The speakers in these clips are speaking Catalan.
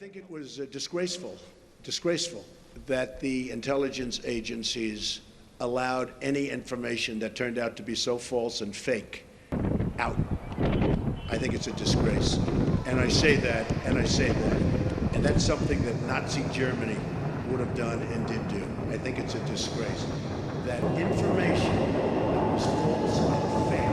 think it was disgraceful that the intelligence agencies allowed any information that turned out to be so false and fake out. I think it's a disgrace. And I say that. And that's something that Nazi Germany would have done and did do. I think it's a disgrace. That information that was false and fake.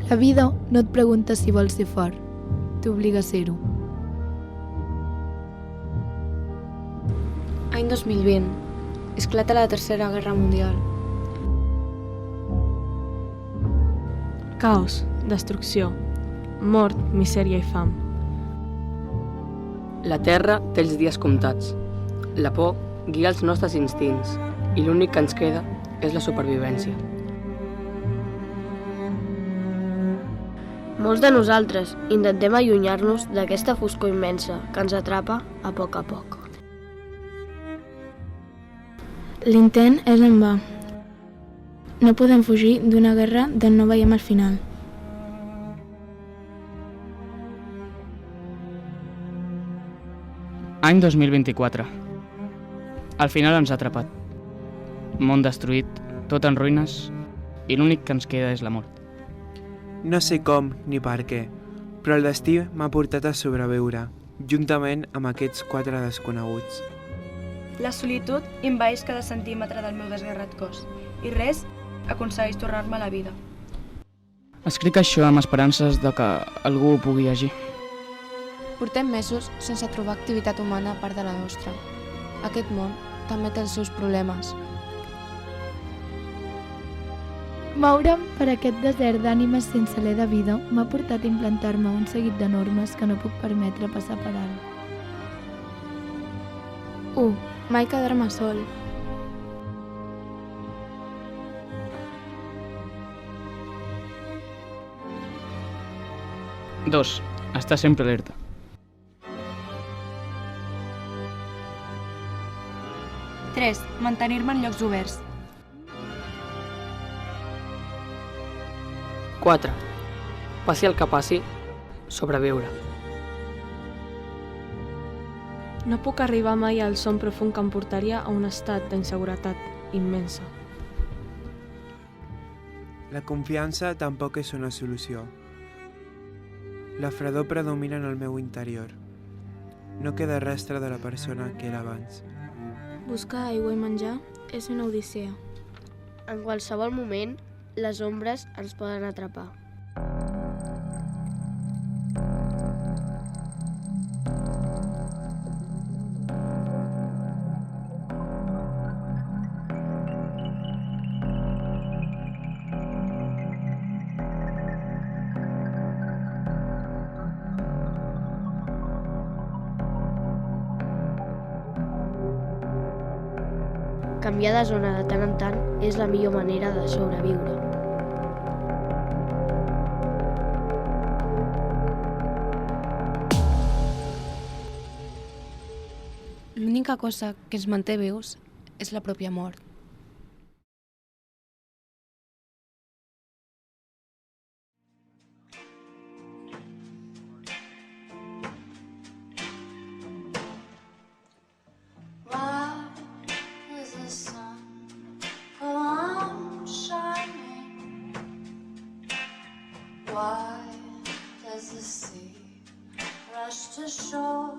La vida no et pregunta si vols ser fort, t'obliga a ser-ho. Any 2020. Esclata la Tercera Guerra Mundial. Caos, destrucció, mort, misèria i fam. La Terra té els dies comptats. La por guia els nostres instints i l'únic que ens queda és la supervivència. Molts de nosaltres intentem allunyar-nos d'aquesta foscor immensa que ens atrapa a poc. L'intent és en va. No podem fugir d'una guerra d'on no veiem el final. Any 2024. Al final ens ha atrapat. Món destruït, tot en ruïnes, i l'únic que ens queda és la mort. No sé com ni per què, però el destí m'ha portat a sobreviure, juntament amb aquests 4 desconeguts. La solitud envaeix cada centímetre del meu desgarrat cos i res aconsegueix tornar-me a la vida. Escric això amb esperances de que algú ho pugui llegir. Portem mesos sense trobar activitat humana a part de la nostra. Aquest món també té els seus problemes. Moure'm per aquest desert d'ànimes sense alè de vida m'ha portat a implantar-me un seguit de normes que no puc permetre passar per alt. 1. Mai quedar-me sol. 2. Estar sempre alerta. 3. Mantenir-me en llocs oberts. 4. Passi el que passi, sobreviure. No puc arribar mai al son profund que em portaria a un estat d'inseguretat immensa. La confiança tampoc és una solució. La fredor predomina en el meu interior. No queda rastre de la persona que era abans. Buscar aigua i menjar és una odissea. En qualsevol moment, les ombres ens poden atrapar. Canviar de zona de tant en tant és la millor manera de sobreviure. L'única cosa que ens manté vius és la pròpia mort. Why does the sea rush to shore?